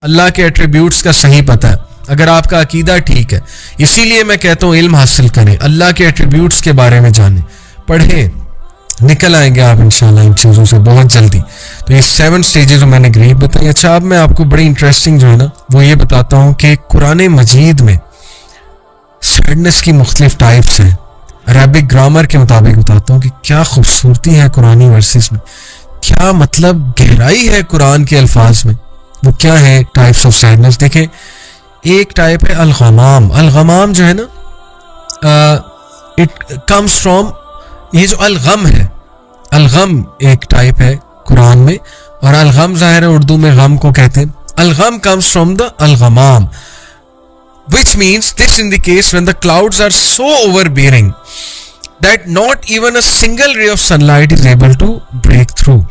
اللہ کے ایٹریبیوٹس کا صحیح پتہ ہے, اگر آپ کا عقیدہ ٹھیک ہے. اسی لیے میں کہتا ہوں علم حاصل کریں, اللہ کے ایٹریبیوٹس کے بارے میں جانیں, پڑھیں, نکل آئیں گے آپ انشاءاللہ ان چیزوں سے بہت جلدی. تو یہ 7 سٹیجز میں نے گریف بتائی. اچھا اب میں آپ کو بڑی انٹرسٹنگ جو ہے نا وہ یہ بتاتا ہوں کہ قرآن مجید میں سیڈنس کی مختلف ٹائپس ہیں. عربک گرامر کے مطابق بتاتا ہوں کہ کیا خوبصورتی ہے قرآنی ورسز میں, کیا مطلب گہرائی ہے قرآن کے الفاظ میں. وہ کیا ہے ٹائپس آف سیڈنس؟ دیکھیں, ایک ٹائپ ہے الغمام. الغمام جو ہے نا اٹ کمز فرام, یہ جو الغم ہے, الغم ایک ٹائپ ہے قرآن میں, اور الغم ظاہر ہے اردو میں غم کو کہتے ہیں. الغم comes from the الغمام, which means this indicates when the clouds are so overbearing that not even a single ray of sunlight is able to break through.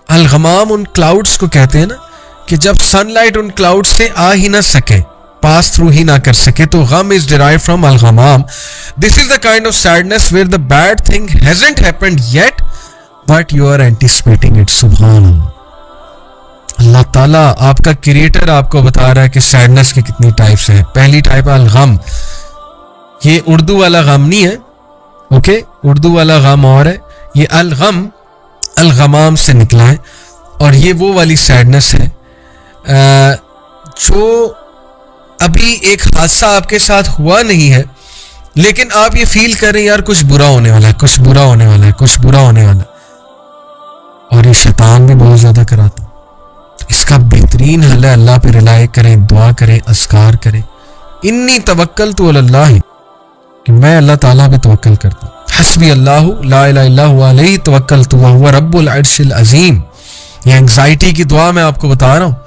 الغمام ان کلاؤڈس کو کہتے ہیں نا کہ جب سن لائٹ ان کلاؤڈ سے آ ہی نہ سکے, پاس تھرو ہی نہ کر سکے, تو غم is derived from الغمام. This is the kind of sadness where the bad thing hasn't happened yet but you are anticipating it. سبحان اللہ. اللہ تعالیٰ آپ کا کریٹر آپ کو بتا رہا ہے کہ سیڈنس کی کتنی ٹائپس ہیں. پہلی ٹائپ ہے الغم. یہ اردو والا غم نہیں ہے, اوکے, اردو والا غم اور ہے, یہ الغم الغمام سے نکلا ہے. اور یہ وہ والی سیڈنس ہے جو ابھی ایک حادثہ آپ کے ساتھ ہوا نہیں ہے لیکن آپ یہ فیل کر رہے ہیں یار کچھ برا ہونے والا ہے, کچھ برا ہونے والا ہے, کچھ برا ہونے والا ہے, اور یہ شیطان بھی بہت زیادہ کراتا. اس کا بہترین حل ہے اللہ پہ رلائے کریں, دعا کریں, اذکار کریں. انی توکلت علی اللہ, کہ میں اللہ تعالیٰ پہ توکل کرتا ہوں. حسبی اللہ لا الہ الا هو علیہ توکلت وہو رب العرش العظیم. یہ انگزائٹی کی دعا میں آپ کو بتا رہا ہوں,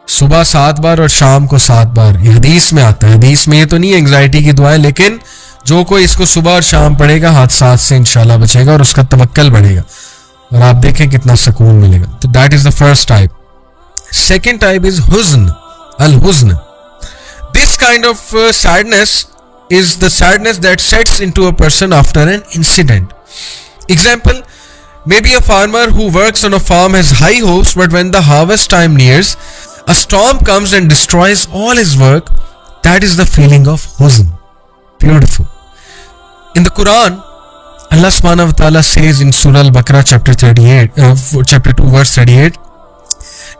صبح 7 بار اور شام کو 7 بار. یہ حدیث میں آتا ہے, حدیث میں یہ تو نہیں ہے انگزائٹی کی دعائیں, لیکن جو کوئی اس کو صبح اور شام پڑھے گا حادثات سے انشاءاللہ بچے گا اور اس کا توکل بڑھے گا, اور آپ دیکھیں کتنا سکون ملے گا. تو that is the first type. Second type is حزن, الحزن. This kind of sadness is the sadness that sets into a person after an incident. Example, maybe a farmer who works on a farm has high hopes, but when the harvest time nears, a storm comes and destroys all his work. That is the feeling of huzn. Beautiful. In the Quran, Allah subhanahu wa ta'ala says in Surah Al-Baqarah chapter 2 verse 38,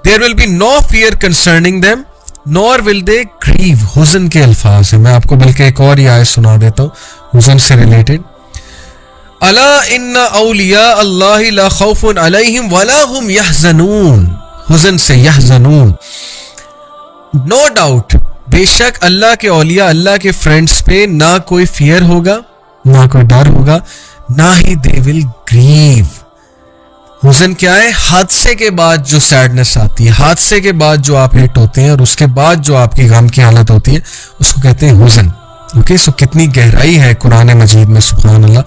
there will be no fear concerning them nor will they grieve. حزن کے الفاظ ہیں. میں آپ کو بلکہ ایک اور یہ آیت سنا دیتا ہوں حزن سے ریلیٹڈ. الا ان اولیاء اللہ لا خوف علیہم ولا هم يحزنون. حزن سے یحزنون. نو ڈاؤٹ, بے شک اللہ کے اولیاء, اللہ کے فرینڈس پہ نہ کوئی فیئر ہوگا, نہ کوئی ڈر ہوگا, نہ ہی they will grieve. حزن کیا ہے؟ حادثے کے بعد جو سیڈنس آتی ہے, حادثے کے بعد جو آپ ہٹ ہوتے ہیں اور اس کے بعد جو آپ کی غم کی حالت ہوتی ہے اس کو کہتے ہیں حزن. اوکے, سو کتنی گہرائی ہے قرآن مجید میں, سبحان اللہ.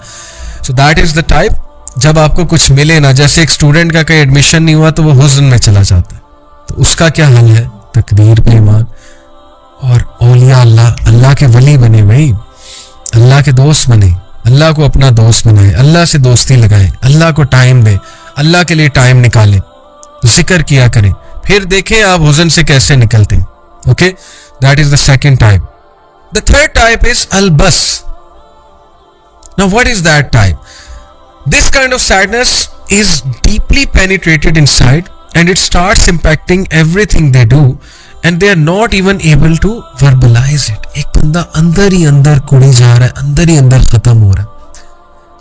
So that is the type. جب آپ کو کچھ ملے نا, جیسے ایک اسٹوڈنٹ کا کہیں ایڈمیشن نہیں ہوا تو وہ حزن میں چلا جاتا ہے, تو اس کا کیا حل ہے؟ تقدیر پہ ایمان اور اولیاء اللہ, اللہ کے ولی بنے بھائی, اللہ کے دوست بنے, اللہ کو اپنا دوست بنائے, اللہ سے دوستی لگائیں, اللہ کو ٹائم دیں, اللہ کے لیے ٹائم نکالیں, ذکر کیا کریں, پھر دیکھیں آپ حزن سے کیسے نکلتے ہیں. Okay, that is the second type. The third type is البس. Now what is that type? This kind of sadness is deeply penetrated inside and it starts impacting everything they do and they are not even able to verbalize it. ایک بندہ اندر ہی اندر کڑی جا رہا ہے, اندر ہی اندر ختم ہو رہا ہے.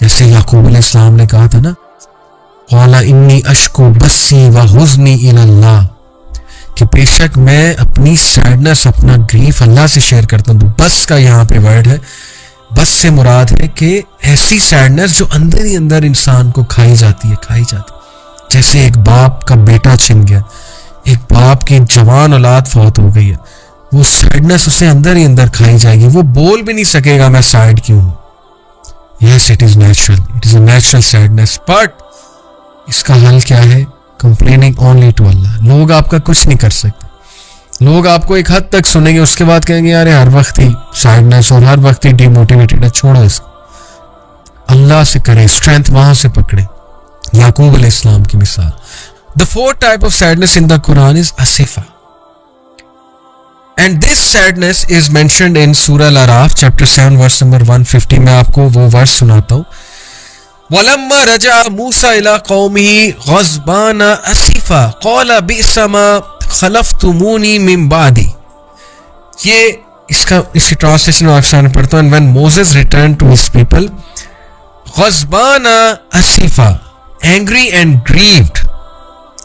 جیسے یعقوب علیہ السلام نے کہا تھا نا, قال انی اشکو بسی و حزنی الی اللہ, کہ بے شک میں اپنی سیڈنس, اپنا گریف اللہ سے شیئر کرتا ہوں. تو بس کا یہاں پہ ورڈ ہے, بس سے مراد ہے کہ ایسی سیڈنس جو اندر ہی اندر انسان کو کھائی جاتی ہے. جیسے ایک باپ کا بیٹا چھن گیا, ایک باپ کی جوان اولاد فوت ہو گئی ہے, وہ سیڈنس اسے اندر ہی اندر کھائی جائے گی, وہ بول بھی نہیں سکے گا میں سیڈ کیوں ہوں. Yes, it is natural, it is a natural sadness, but اس کا حل کیا ہے؟ Complaining only to Allah. لوگ آپ کا کچھ نہیں کر سکتے, لوگ آپ کو ایک حد تک سنیں گے, اس کے بعد کہیں گے یار ہر وقت ہی سیڈنس اور ہر وقت ہی ڈی موٹیویٹڈ ہے, چھوڑو اس کو, اللہ سے کریں, اسٹرینتھ وہاں سے پکڑیں. یعقوب علیہ السلام کی مثال. The fourth type of sadness in the Quran is asifa. And this sadness is mentioned in Surah Al-Araf chapter 7 verse number 150. میں آپ کو وہ ورس سناتا ہوں. وَلَمَّا رَجَعَ مُوسَى إِلَىٰ قَوْمِهِ غَضْبَانَ أَسِفًا قَالَ بِئْسَ مَا خَلَفْتُمُونِي مِن بَعْدِي. یہ اس کی ٹرانسلیشن پاکستان میں پڑھتا ہوں. And when Moses returned to his people غضبان أسفا, angry and grieved.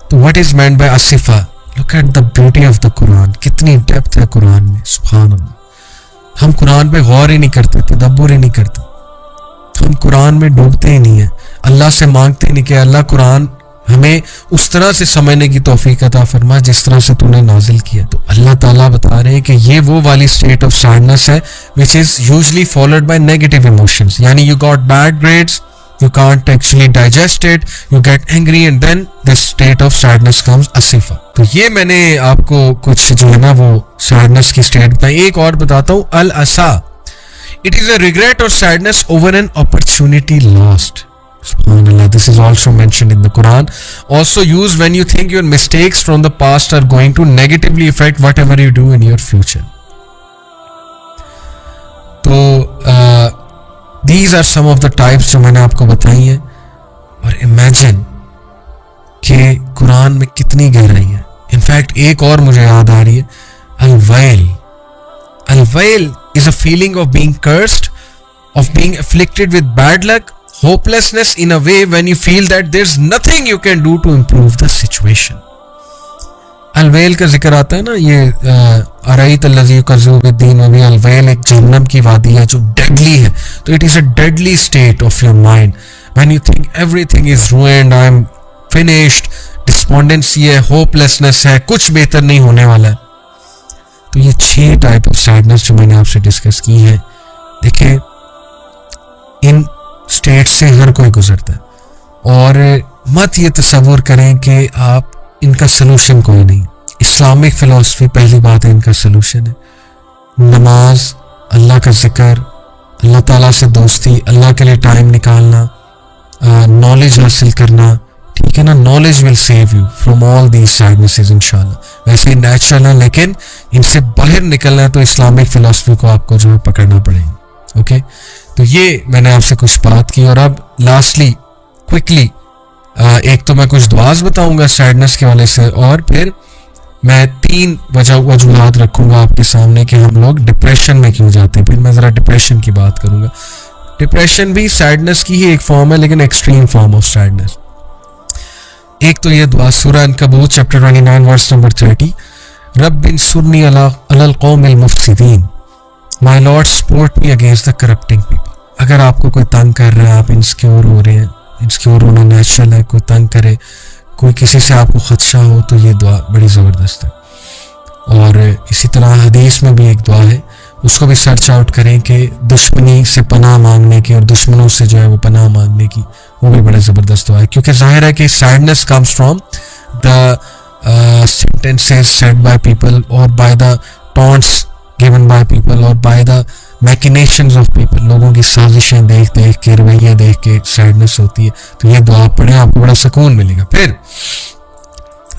تو what is meant by أسفا? Look at the beauty of the Quran. کتنی ڈیپتھ ہے قرآن میں, سبحان اللہ. ہم قرآن پہ غور ہی نہیں کرتے, تدبر ہی نہیں کرتے, ہم قرآن میں ڈوبتے ہی نہیں ہیں, اللہ سے مانگتے ہی نہیں کہ اللہ قرآن ہمیں اس طرح سے سمجھنے کی توفیق عطا فرما جس طرح سے تو نے نازل کیا. تو اللہ تعالیٰ بتا رہے ہیں کہ یہ وہ والی state of sadness ہے which is usually followed by negative emotions. یعنی you got bad grades, you can't actually digest it, you get angry and then this state of sadness comes asifa. تو یہ میں نے آپ کو کچھ جو ہے نا وہ sadness کی state بتائی. ایک اور بتاتا ہوں, al-asa. It is a regret or sadness over an opportunity lost. Subhanallah, this is also mentioned in the Quran. Also used when you think your mistakes from the past are going to negatively affect whatever you do in your future. تو these are some of the types جو میں نے آپ کو بتائی ہیں. اور imagine کہ قرآن میں کتنی گہرائی ہے. In fact ایک اور مجھے یاد آ رہی ہے, al-wail. Al-wail is a feeling of being cursed, of being afflicted with bad luck, hopelessness in a way when you feel that there's nothing you can do to improve the situation. الویل کا ذکر آتا ہے نا, یہ ارایت الذی یکذب بالدین میں بھی الویل ایک جہنم کی وادی ہے جو ڈیڈلی ہے. تو it is a deadly state of your mind when you think everything is ruined, I am finished, despondency ہے, ہوپلیسنس ہے, کچھ بہتر نہیں ہونے والا ہے. تو یہ 6 ٹائپ آف سیڈنس جو میں نے آپ سے ڈسکس کی ہیں, دیکھیں ان اسٹیٹ سے ہر کوئی گزرتا ہے. اور مت یہ تصور کریں کہ آپ ان کا سلوشن کوئی نہیں. اسلامک فلسفی پہلی بات ہے ان کا سلوشن ہے. نماز, اللہ کا ذکر, اللہ تعالیٰ سے دوستی, اللہ کے لیے ٹائم نکالنا, نالج حاصل کرنا, ٹھیک ہے نا. Knowledge will save you from all these sadnesses انشاءاللہ. ویسے ہی نیچرل ہے لیکن ان سے باہر نکلنا ہے تو اسلامک فلسفی کو آپ کو جو ہے پکڑنا پڑے گا. اوکے, تو یہ میں نے آپ سے کچھ بات کی. اور اب لاسٹلی کوئکلی ایک تو میں کچھ دعاز بتاؤں گا سیڈنس کے والے سے, اور پھر میں 3 وجوہات رکھوں گا آپ کے سامنے کہ ہم لوگ ڈپریشن میں کیوں جاتے ہیں. پھر میں ذرا ڈپریشن کی بات کروں گا. ڈپریشن بھی سیڈنس کی ہی ایک فارم ہے لیکن ایکسٹریم فارم آف سیڈنس. ایک تو یہ دعا سورہ عنکبوت چیپٹر 29 ورس نمبر 30, رب انصرنی علی القوم المفسدین, my Lord support me against the corrupting people. اگر آپ کو کوئی تنگ کر رہا ہے, آپ انسیکیور ہو رہے ہیں, انسیکیور ہونا نیچرل ہے, کوئی تنگ کرے, کوئی کسی سے آپ کو خدشہ ہو, تو یہ دعا بڑی زبردست ہے. اور اسی طرح حدیث میں بھی ایک دعا ہے, اس کو بھی سرچ آؤٹ کریں کہ دشمنی سے پناہ مانگنے کی اور دشمنوں سے جو ہے وہ پناہ مانگنے کی, وہ بھی بڑے زبردست دعا ہے. کیونکہ ظاہر ہے کہ sadness comes from the sentences said by people اور by the taunts given by people اور by the machinations of people. لوگوں کی سازشیں دیکھ کے, رویے دیکھ کے سیڈنس ہوتی ہے. تو یہ دعا پڑھیں, آپ کو بڑا سکون ملے گا. پھر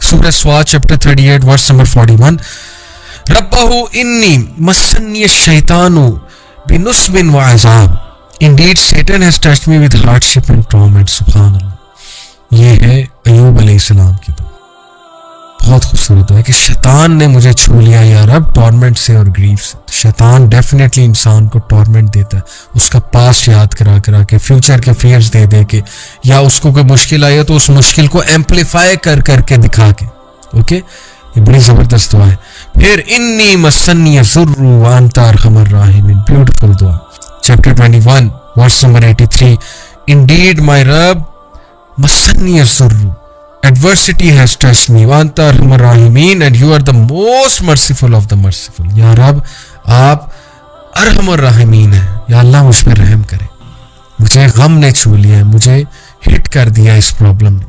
سورہ سواد چیپٹر 38 ورس نمبر 41, ربہ انی مسنی الشیطان بنصب وعذاب, indeed Satan has touched me with hardship and torment. سبحان اللہ. یہ ہے ایوب علیہ السلام کی دعا. بہت خوبصورت ہے کہ شیطان نے مجھے چھو لیا یا رب ٹورمنٹ سے اور گریف سے. شیطان ڈیفینیٹلی انسان کو ٹورمنٹ دیتا ہے, اس کا پاسٹ یاد کرا کے, فیوچر کے فیئرز دے کے, یا اس کو کوئی مشکل آئی ہے تو اس مشکل کو ایمپلیفائی کر کے دکھا کے. اوکے, یہ بڑی زبردست دعا ہے. پھر انی مسنی الضر وانت ارحم الراحمین, بیوٹیفل دعا چیپٹر 21 ورس نمبر 83, انڈیڈ مائی رب مسنی الضر, adversity has touched me وانت ارحم الراحمین and you are the most merciful of the merciful. یا رب آپ ارحم الراحمین ہیں, یا اللہ مجھ پر رحم کرے, مجھے غم نے چھو لیا ہے, مجھے ہٹ کر دیا اس پرابلم نے.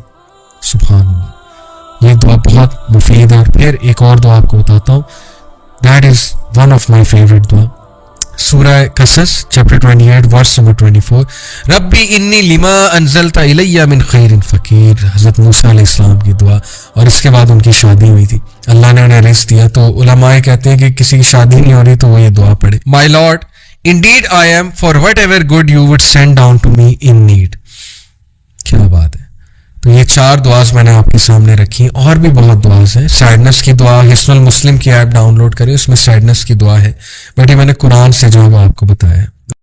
سبحان اللہ. یہ دعا بہت مفید ہے. اور پھر ایک اور دعا آپ کو بتاتا ہوں, that is one of my favorite دعا, سورہ قصص چیپٹر 28 ورس نمبر 24, ربی انی لما انزلت الی من خیر فقیر. حضرت موسیٰ علیہ السلام کی دعا, اور اس کے بعد ان کی شادی ہوئی تھی. اللہ نے انہیں رزق دیا. تو علماء کہتے ہیں کہ کسی کی شادی نہیں ہو رہی تو وہ یہ دعا پڑھے. My Lord indeed I am for whatever good you would send down to me in need. کیا بات ہے. تو یہ 4 دعاز میں نے آپ کے سامنے رکھی ہیں. اور بھی بہت دعاز ہیں. سیڈنس کی دعا حصن المسلم کی ایپ ڈاؤن لوڈ کریں, اس میں سیڈنس کی دعا ہے, بٹ یہ میں نے قرآن سے جو ہے وہ آپ کو بتایا ہے.